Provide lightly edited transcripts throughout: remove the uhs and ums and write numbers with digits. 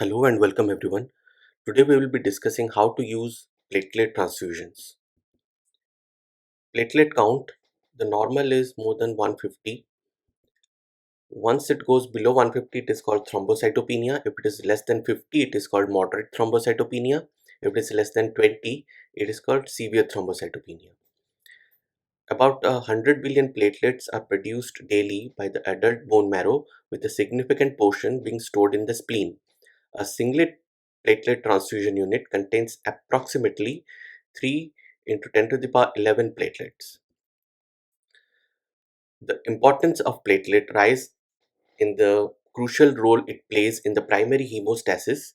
Hello and welcome everyone. Today we will be discussing how to use platelet transfusions. Platelet count, the normal is more than 150. Once it goes below 150, it is called thrombocytopenia. If it is less than 50, it is called moderate thrombocytopenia. If it is less than 20, it is called severe thrombocytopenia. About 100 billion platelets are produced daily by the adult bone marrow, with a significant portion being stored in the spleen. A singlet platelet transfusion unit contains approximately 3 into 10 to the power 11 platelets. The importance of platelet rise in the crucial role it plays in the primary hemostasis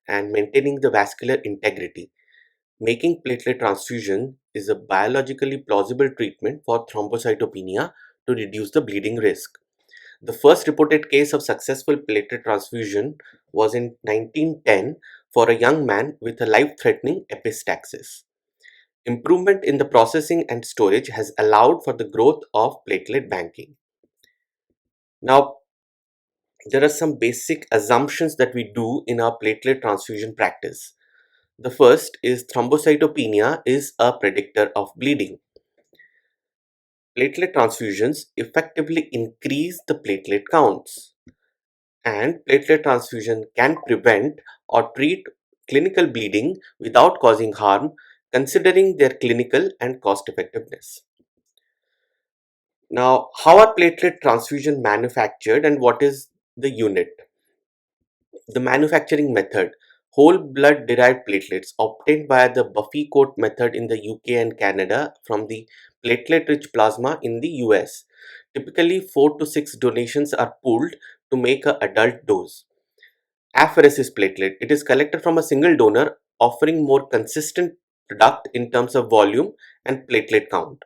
and maintaining the vascular integrity. Making platelet transfusion is a biologically plausible treatment for thrombocytopenia to reduce the bleeding risk. The first reported case of successful platelet transfusion was in 1910 for a young man with a life-threatening epistaxis. Improvement in the processing and storage has allowed for the growth of platelet banking. Now, there are some basic assumptions that we do in our platelet transfusion practice. The first is thrombocytopenia is a predictor of bleeding. Platelet transfusions effectively increase the platelet counts, and platelet transfusion can prevent or treat clinical bleeding without causing harm, considering their clinical and cost effectiveness. Now, how are platelet transfusion manufactured and what is the unit? The manufacturing method: whole blood derived platelets obtained by the Buffy coat method in the UK and Canada from the platelet rich plasma in the US. Typically, 4 to 6 donations are pooled to make an adult dose. Apheresis platelet: it is collected from a single donor, offering more consistent product in terms of volume and platelet count.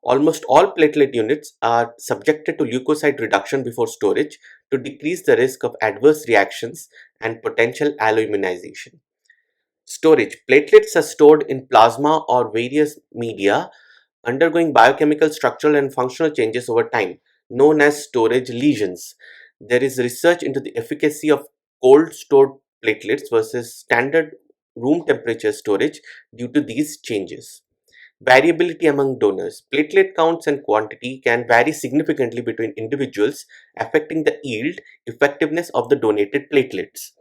Almost all platelet units are subjected to leukocyte reduction before storage to decrease the risk of adverse reactions and potential alloimmunization. Storage: platelets are stored in plasma or various media, undergoing biochemical, structural, and functional changes over time, known as storage lesions. There is research into the efficacy of cold stored platelets versus standard room temperature storage due to these changes. Variability among donors. Platelet counts and quantity can vary significantly between individuals, affecting the yield effectiveness of the donated platelets.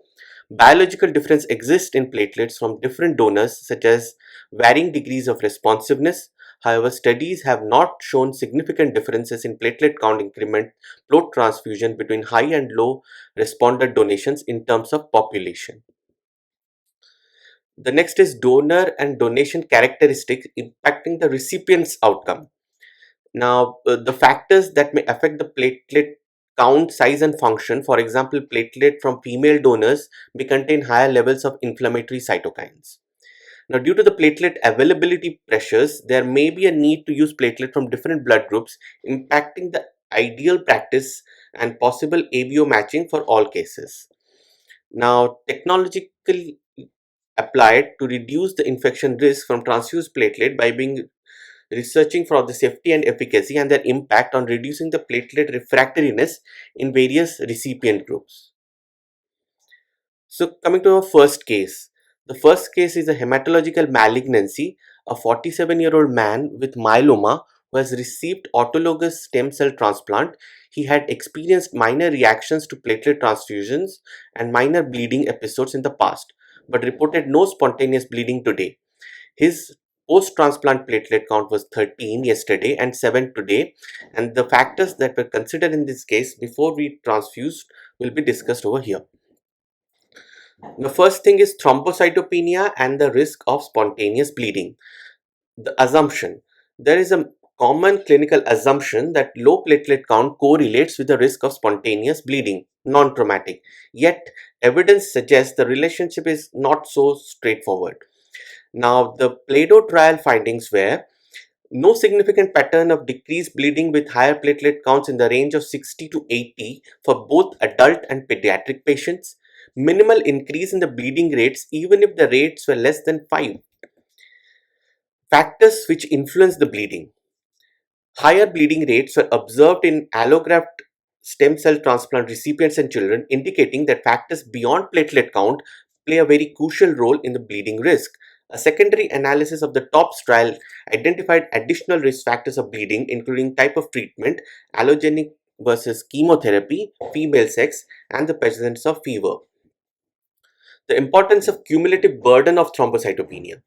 Biological difference exists in platelets from different donors, such as varying degrees of responsiveness. However, studies have not shown significant differences in platelet count increment flow transfusion between high and low responder donations in terms of population. The next is donor and donation characteristics impacting the recipient's outcome. Now, the factors that may affect the platelet count, size, and function, for example, platelet from female donors may contain higher levels of inflammatory cytokines. Now, due to the platelet availability pressures, there may be a need to use platelet from different blood groups, impacting the ideal practice and possible ABO matching for all cases. Now, technological applied to reduce the infection risk from transfused platelet by being researching for the safety and efficacy and their impact on reducing the platelet refractoriness in various recipient groups. So coming to our first case. The first case is a hematological malignancy, a 47-year-old man with myeloma who has received autologous stem cell transplant. He had experienced minor reactions to platelet transfusions and minor bleeding episodes in the past, but reported no spontaneous bleeding today. His post-transplant platelet count was 13 yesterday and 7 today, and the factors that were considered in this case before we transfused will be discussed over here. The first thing is thrombocytopenia and the risk of spontaneous bleeding. The assumption: there is a common clinical assumption that low platelet count correlates with the risk of spontaneous bleeding, non-traumatic. Yet, evidence suggests the relationship is not so straightforward. Now, the Play-Doh trial findings were no significant pattern of decreased bleeding with higher platelet counts in the range of 60 to 80 for both adult and pediatric patients. Minimal increase in the bleeding rates even if the rates were less than 5. Factors which influence the bleeding. Higher bleeding rates were observed in allograft stem cell transplant recipients and children, indicating that factors beyond platelet count play a very crucial role in the bleeding risk. A secondary analysis of the TOPS trial identified additional risk factors of bleeding, including type of treatment, allogenic versus chemotherapy, female sex, and the presence of fever. The importance of cumulative burden of thrombocytopenia.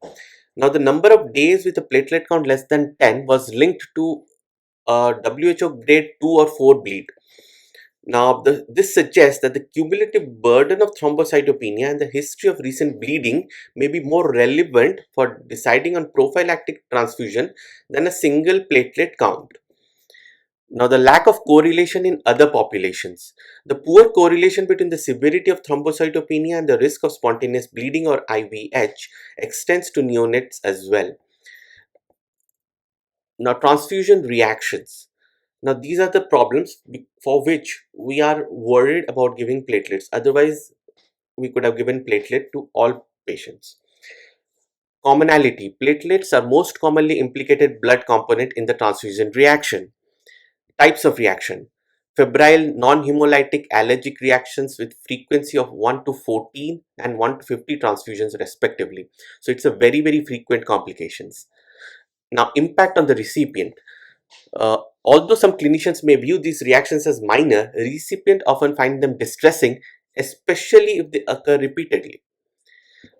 Now, the number of days with a platelet count less than 10 was linked to a WHO grade 2 or 4 bleed. Now, this suggests that the cumulative burden of thrombocytopenia and the history of recent bleeding may be more relevant for deciding on prophylactic transfusion than a single platelet count. Now, the lack of correlation in other populations. The poor correlation between the severity of thrombocytopenia and the risk of spontaneous bleeding or IVH extends to neonates as well. Now, transfusion reactions. Now, these are the problems for which we are worried about giving platelets. Otherwise, we could have given platelet to all patients. Commonality. Platelets are most commonly implicated blood component in the transfusion reaction. Types of reaction. Febrile non-hemolytic allergic reactions with frequency of 1 to 14 and 1 to 50 transfusions respectively. So it's a very frequent complications. Now, impact on the recipient. Although some clinicians may view these reactions as minor, recipient often find them distressing, especially if they occur repeatedly.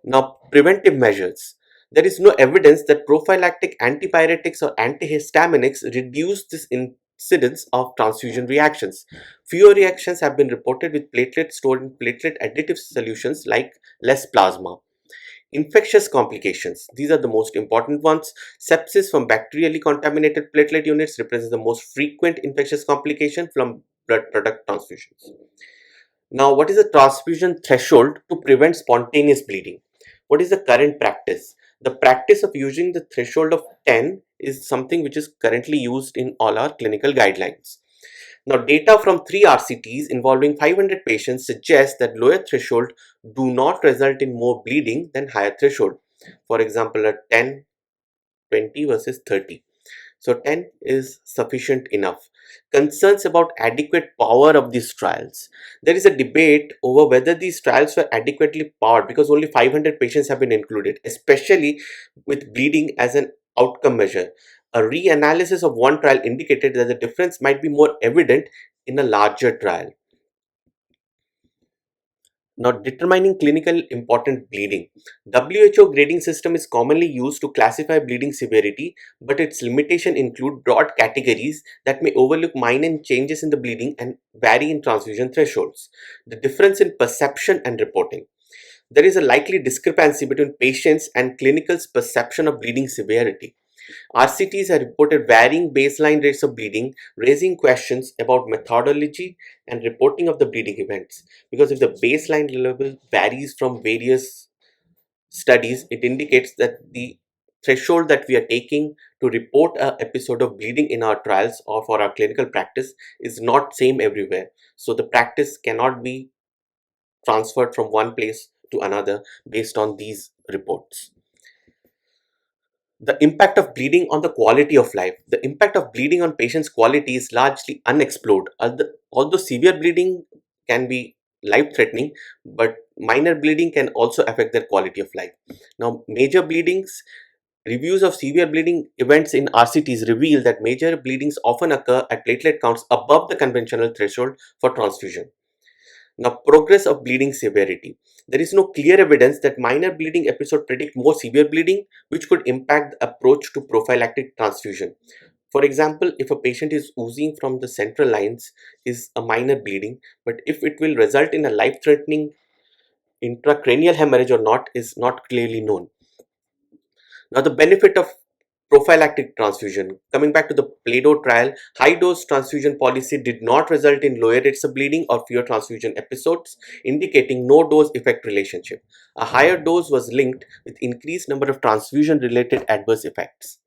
Now, preventive measures. There is no evidence that prophylactic antipyretics or antihistaminics reduce this incidence of transfusion reactions. Fewer reactions have been reported with platelets stored in platelet additive solutions like less plasma. Infectious complications. These are the most important ones. Sepsis from bacterially contaminated platelet units represents the most frequent infectious complication from blood product transfusions. Now, what is the transfusion threshold to prevent spontaneous bleeding? What is the current practice? The practice of using the threshold of 10 is something which is currently used in all our clinical guidelines. Now, data from 3 RCTs involving 500 patients suggests that lower threshold do not result in more bleeding than higher threshold. For example, a 10, 20 versus 30. So 10 is sufficient enough. Concerns about adequate power of these trials. There is a debate over whether these trials were adequately powered because only 500 patients have been included, especially with bleeding as an outcome measure. A reanalysis of one trial indicated that the difference might be more evident in a larger trial. Now, determining clinical important bleeding. WHO grading system is commonly used to classify bleeding severity, but its limitation include broad categories that may overlook minor changes in the bleeding and vary in transfusion thresholds. The difference in perception and reporting. There is a likely discrepancy between patients and clinical's perception of bleeding severity. RCTs have reported varying baseline rates of bleeding, raising questions about methodology and reporting of the bleeding events. Because if the baseline level varies from various studies, it indicates that the threshold that we are taking to report an episode of bleeding in our trials or for our clinical practice is not same everywhere. So the practice cannot be transferred from one place to another based on these reports. The impact of bleeding on the quality of life. The impact of bleeding on patients' quality is largely unexplored. Although severe bleeding can be life threatening, but minor bleeding can also affect their quality of life. Now, major bleedings. Reviews of severe bleeding events in RCTs reveal that major bleedings often occur at platelet counts above the conventional threshold for transfusion. Now, progress of bleeding severity. There is no clear evidence that minor bleeding episodes predict more severe bleeding, which could impact the approach to prophylactic transfusion. For example, if a patient is oozing from the central lines, is a minor bleeding, but if it will result in a life-threatening intracranial hemorrhage or not is not clearly known. Now, the benefit of prophylactic transfusion. Coming back to the Play-Doh trial, high-dose transfusion policy did not result in lower rates of bleeding or fewer transfusion episodes, indicating no dose-effect relationship. A higher dose was linked with increased number of transfusion-related adverse effects.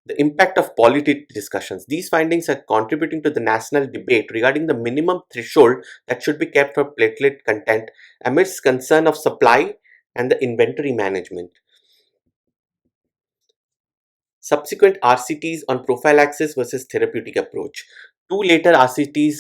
The impact of policy discussions. These findings are contributing to the national debate regarding the minimum threshold that should be kept for platelet content amidst concern of supply and the inventory management. Subsequent RCTs on prophylaxis versus therapeutic approach. Two later RCTs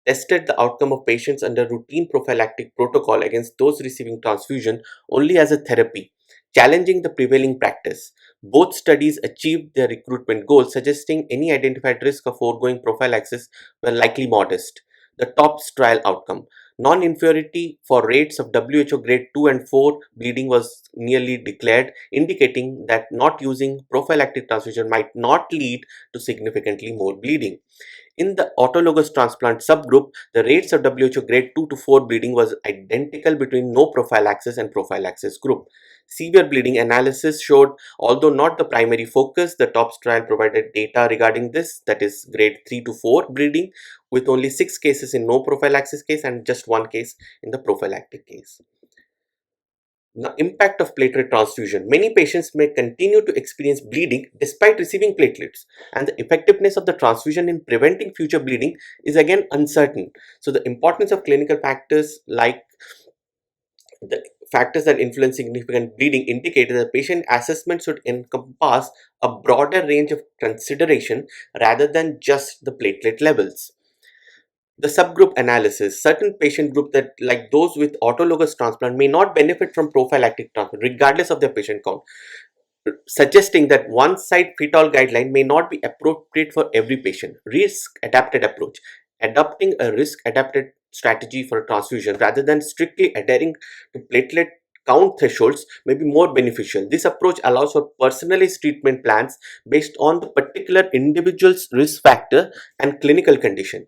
tested the outcome of patients under routine prophylactic protocol against those receiving transfusion only as a therapy, challenging the prevailing practice. Both studies achieved their recruitment goals, suggesting any identified risk of foregoing prophylaxis were likely modest. The TOPS trial outcome. Non-inferiority for rates of WHO grade 2 and 4 bleeding was nearly declared, indicating that not using prophylactic transfusion might not lead to significantly more bleeding. In the autologous transplant subgroup, the rates of WHO grade 2 to 4 bleeding was identical between no prophylaxis and prophylaxis group. Severe bleeding analysis showed, although not the primary focus, the TOPS trial provided data regarding this, that is grade 3 to 4 bleeding, with only 6 cases in no prophylaxis case and just 1 case in the prophylactic case. Now, impact of platelet transfusion. Many patients may continue to experience bleeding despite receiving platelets, and the effectiveness of the transfusion in preventing future bleeding is again uncertain. So, the importance of clinical factors like the factors that influence significant bleeding indicate that the patient assessment should encompass a broader range of consideration rather than just the platelet levels. The subgroup analysis. Certain patient group that like those with autologous transplant may not benefit from prophylactic transplant regardless of their patient count, suggesting that one side fit all guideline may not be appropriate for every patient. Risk adapted approach. Adopting a risk adapted strategy for transfusion rather than strictly adhering to platelet count thresholds may be more beneficial. This approach allows for personalized treatment plans based on the particular individual's risk factor and clinical condition.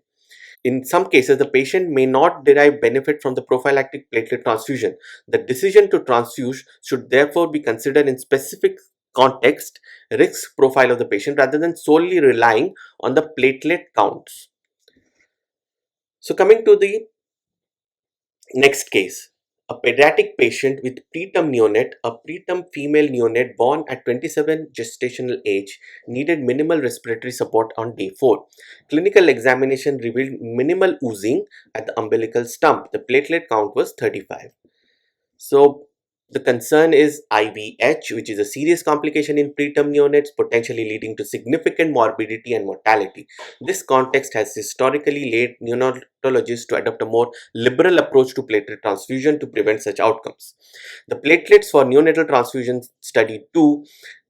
In some cases, the patient may not derive benefit from the prophylactic platelet transfusion. The decision to transfuse should therefore be considered in specific context, risk profile of the patient rather than solely relying on the platelet counts. So coming to the next case, a pediatric patient with preterm neonate, a preterm female neonate born at 27 gestational age, needed minimal respiratory support on day 4. Clinical examination revealed minimal oozing at the umbilical stump. The platelet count was 35. So the concern is IVH, which is a serious complication in preterm neonates, potentially leading to significant morbidity and mortality. This context has historically led neonatologists to adopt a more liberal approach to platelet transfusion to prevent such outcomes. The platelets for neonatal transfusion study 2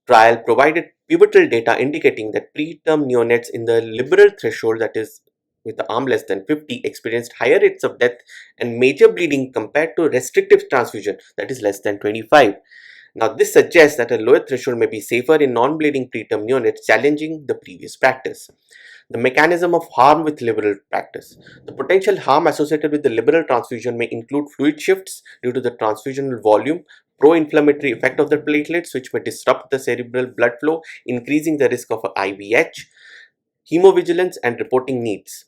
trial provided pivotal data indicating that preterm neonates in the liberal threshold, that is with the arm less than 50, experienced higher rates of death and major bleeding compared to restrictive transfusion, that is less than 25. Now, this suggests that a lower threshold may be safer in non-bleeding preterm neonates, challenging the previous practice. The mechanism of harm with liberal practice. The potential harm associated with the liberal transfusion may include fluid shifts due to the transfusional volume, pro-inflammatory effect of the platelets, which may disrupt the cerebral blood flow, increasing the risk of IVH, hemovigilance and reporting needs.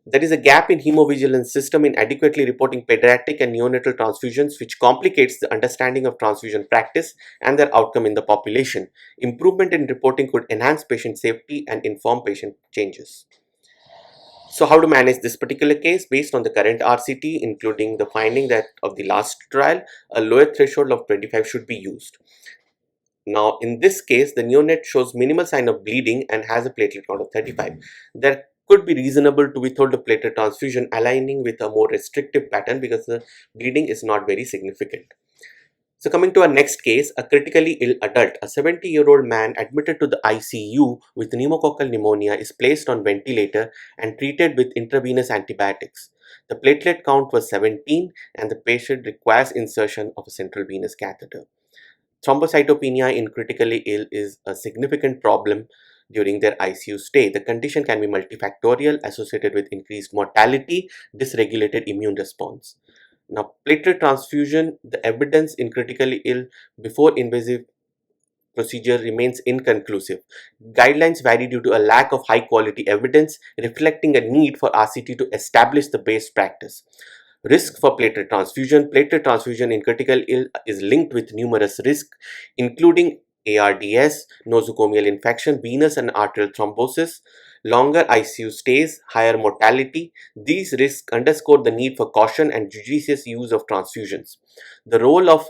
There is a gap in hemovigilance system in adequately reporting pediatric and neonatal transfusions, which complicates the understanding of transfusion practice and their outcome in the population. Improvement in reporting could enhance patient safety and inform patient changes. So how to manage this particular case? Based on the current RCT, including the finding that of the last trial, a lower threshold of 25 should be used. Now, in this case, the neonate shows minimal sign of bleeding and has a platelet count of 35. There could be reasonable to withhold the platelet transfusion, aligning with a more restrictive pattern because the bleeding is not very significant. So coming to our next case, a critically ill adult, a 70-year-old man admitted to the ICU with pneumococcal pneumonia is placed on ventilator and treated with intravenous antibiotics. The platelet count was 17 and the patient requires insertion of a central venous catheter. Thrombocytopenia in critically ill is a significant problem during their ICU stay. The condition can be multifactorial, associated with increased mortality, dysregulated immune response. Now, platelet transfusion, the evidence in critically ill before invasive procedure remains inconclusive. Guidelines vary due to a lack of high quality evidence, reflecting a need for RCT to establish the base practice. Risk for platelet transfusion. Platelet transfusion in critical ill is linked with numerous risks, including ARDS, nosocomial infection, venous and arterial thrombosis, longer ICU stays, higher mortality. These risks underscore the need for caution and judicious use of transfusions. The role of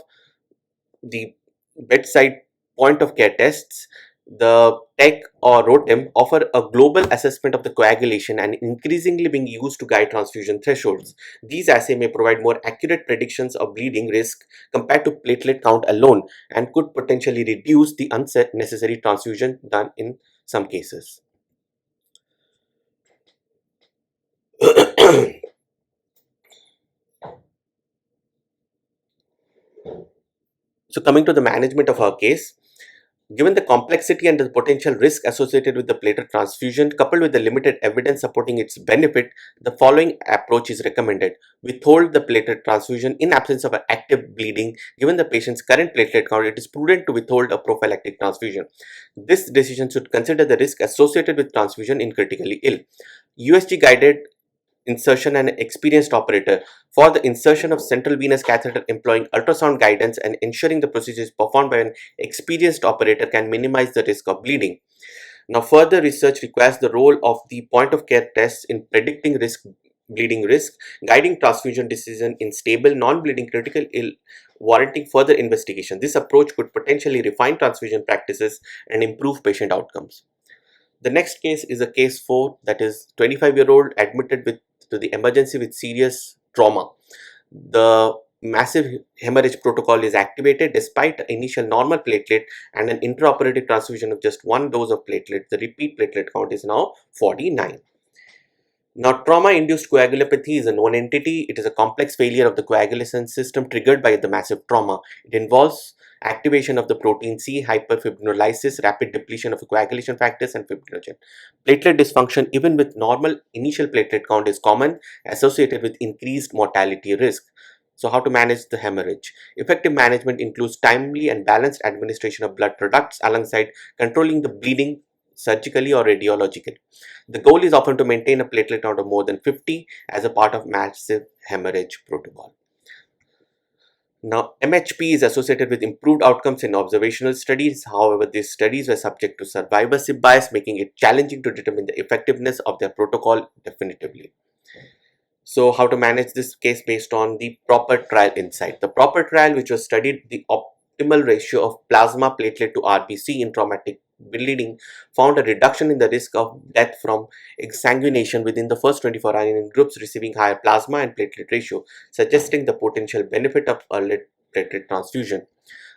the bedside point of care tests. The TEC or ROTEM offer a global assessment of the coagulation and increasingly being used to guide transfusion thresholds. These assays may provide more accurate predictions of bleeding risk compared to platelet count alone and could potentially reduce the unnecessary transfusion done in some cases. So coming to the management of our case, given the complexity and the potential risk associated with the platelet transfusion, coupled with the limited evidence supporting its benefit, the following approach is recommended. Withhold the platelet transfusion in absence of an active bleeding. Given the patient's current platelet count, it is prudent to withhold a prophylactic transfusion. This decision should consider the risk associated with transfusion in critically ill. USG guided insertion and experienced operator. For the insertion of central venous catheter, employing ultrasound guidance and ensuring the procedure is performed by an experienced operator can minimize the risk of bleeding. Now, further research requires the role of the point of care tests in predicting bleeding risk, guiding transfusion decision in stable, non-bleeding critical ill, warranting further investigation. This approach could potentially refine transfusion practices and improve patient outcomes. The next case is a case 4, that is 25-year-old admitted to the emergency with serious trauma. The massive hemorrhage protocol is activated despite initial normal platelet and an intraoperative transfusion of just one dose of platelet. The repeat platelet count is now 49. Now, trauma-induced coagulopathy is a known entity. It is a complex failure of the coagulation system triggered by the massive trauma. It involves activation of the protein C, hyperfibrinolysis, rapid depletion of coagulation factors, and fibrinogen. Platelet dysfunction, even with normal initial platelet count, is common, associated with increased mortality risk. So, how to manage the hemorrhage? Effective management includes timely and balanced administration of blood products alongside controlling the bleeding surgically or radiologically. The goal is often to maintain a platelet count of more than 50 as a part of massive hemorrhage protocol. Now, MHP is associated with improved outcomes in observational studies. However, these studies were subject to survivorship bias, making it challenging to determine the effectiveness of their protocol definitively. So, how to manage this case based on the proper trial insight? The proper trial, which was studied the optimal ratio of plasma platelet to RBC in traumatic bleeding, found a reduction in the risk of death from exsanguination within the first 24 hours in groups receiving higher plasma and platelet ratio, suggesting the potential benefit of early platelet transfusion.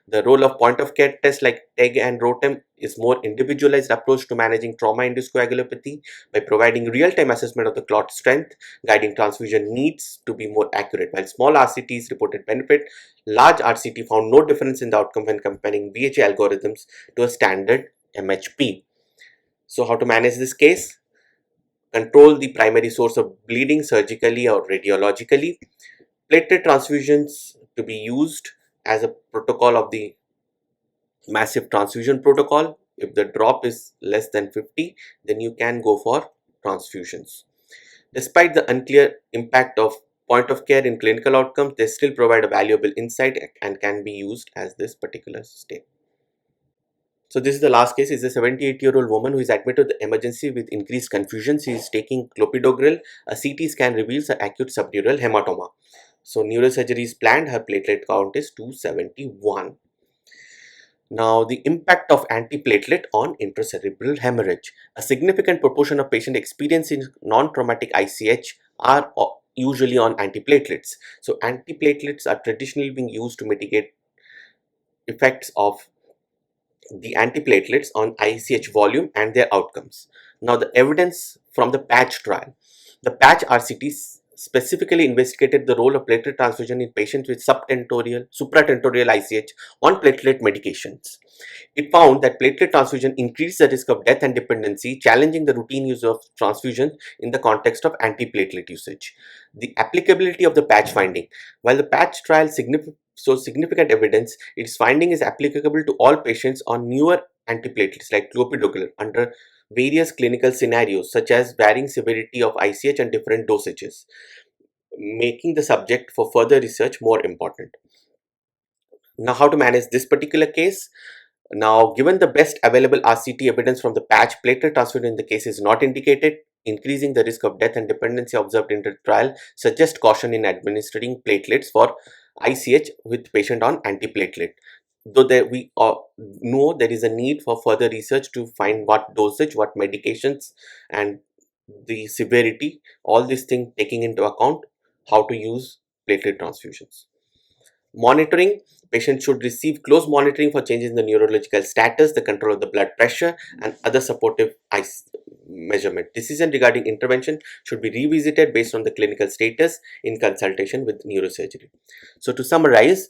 The role of point of care tests like TEG and ROTEM is more individualized approach to managing trauma-induced coagulopathy by providing real-time assessment of the clot strength, guiding transfusion needs to be more accurate. While small RCTs reported benefit, large RCT found no difference in the outcome when comparing BHA algorithms to a standard MHP. So how to manage this case? Control the primary source of bleeding surgically or radiologically. Platelet transfusions to be used as a protocol of the massive transfusion protocol. If the drop is less than 50, then you can go for transfusions. Despite the unclear impact of point of care in clinical outcomes, they still provide a valuable insight and can be used as this particular step. So this is the last case. Is a 78-year-old woman who is admitted to the emergency with increased confusion. She is taking clopidogrel. A CT scan reveals an acute subdural hematoma. So neurosurgery is planned. Her platelet count is 271. Now, the impact of antiplatelet on intracerebral hemorrhage. A significant proportion of patients experiencing non-traumatic ICH are usually on antiplatelets. So antiplatelets are traditionally being used to mitigate effects of the antiplatelets on ICH volume and their outcomes. Now, the evidence from the patch trial. The patch RCT specifically investigated the role of platelet transfusion in patients with supratentorial ICH on platelet medications. It found that platelet transfusion increased the risk of death and dependency, challenging the routine use of transfusion in the context of antiplatelet usage. The applicability of the patch finding. While the patch trial shows significant evidence, its finding is applicable to all patients on newer antiplatelets like clopidogrel under various clinical scenarios such as varying severity of ICH and different dosages, making the subject for further research more important. Now, how to manage this particular case? Now, given the best available RCT evidence from the patch, platelet transfusion in the case is not indicated. Increasing the risk of death and dependency observed in the trial suggests caution in administering platelets for ICH with patient on antiplatelet. though there we know there is a need for further research to find what dosage, what medications, and the severity, all these things taking into account how to use platelet transfusions. Monitoring: patients should receive close monitoring for changes in the neurological status, the control of the blood pressure, and other supportive measurement. Decision regarding intervention should be revisited based on the clinical status in consultation with neurosurgery. So to summarize,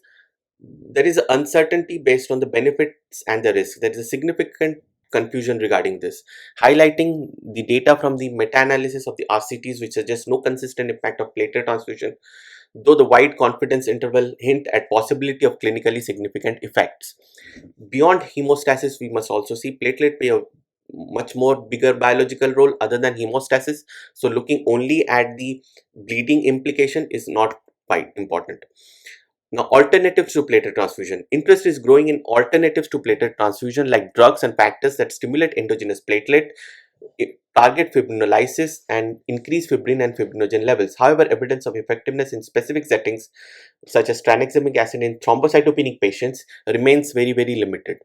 there is uncertainty based on the benefits and the risk. There is a significant confusion regarding this, highlighting the data from the meta-analysis of the RCTs which suggests no consistent impact of platelet transfusion, though the wide confidence interval hint at possibility of clinically significant effects. Beyond hemostasis, we must also see platelet play a much more bigger biological role other than hemostasis. So looking only at the bleeding implication is not quite important. Now, alternatives to platelet transfusion. Interest is growing in alternatives to platelet transfusion like drugs and factors that stimulate endogenous platelet, target fibrinolysis, and increase fibrin and fibrinogen levels. However, evidence of effectiveness in specific settings such as tranexamic acid in thrombocytopenic patients remains very limited.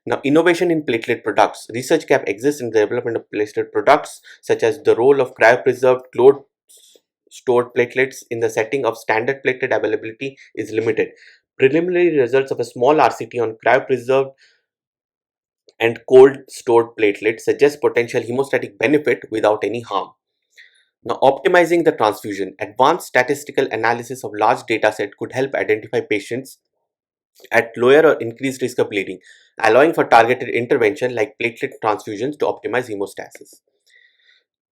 Now, innovation in platelet products. Research gap exists in the development of platelet products such as the role of cryopreserved cold stored platelets in the setting of standard platelet availability is limited. Preliminary results of a small RCT on cryopreserved and cold stored platelets suggest potential hemostatic benefit without any harm. Now, optimizing the transfusion. Advanced statistical analysis of large data set could help identify patients at lower or increased risk of bleeding, allowing for targeted intervention like platelet transfusions to optimize hemostasis.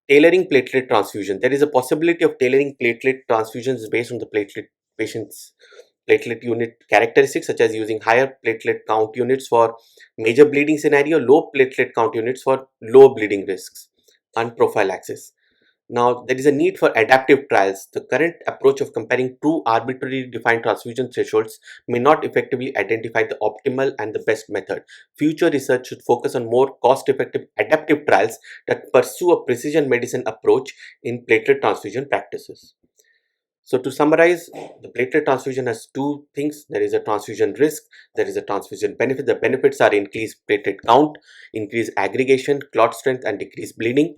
Tailoring platelet transfusion. There is a possibility of tailoring platelet transfusions based on the patient's platelet unit characteristics, such as using higher platelet count units for major bleeding scenario, low platelet count units for low bleeding risks, and prophylaxis. Now, there is a need for adaptive trials. The current approach of comparing two arbitrarily defined transfusion thresholds may not effectively identify the optimal and the best method. Future research should focus on more cost-effective adaptive trials that pursue a precision medicine approach in platelet transfusion practices. So to summarize, the platelet transfusion has two things. There is a transfusion risk, there is a transfusion benefit. The benefits are increased platelet count, increased aggregation, clot strength, and decreased bleeding.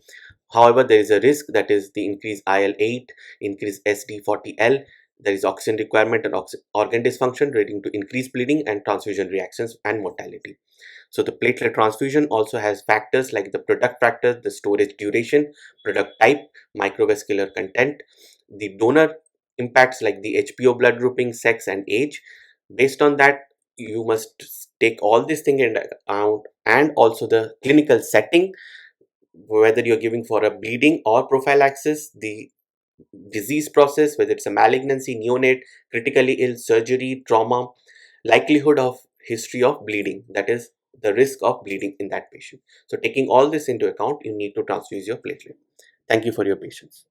However, there is a risk, that is the increased IL-8, increased SD40L. There is oxygen requirement and organ dysfunction leading to increased bleeding and transfusion reactions and mortality. So the platelet transfusion also has factors like the product factor, the storage duration, product type, microvascular content, the donor impacts like the HPO blood grouping, sex, and age. Based on that, you must take all these things into account, and also the clinical setting, whether you're giving for a bleeding or prophylaxis, the disease process, whether it's a malignancy, neonate, critically ill, surgery, trauma, likelihood of history of bleeding, that is the risk of bleeding in that patient. So taking all this into account, you need to transfuse your platelet. Thank you for your patience.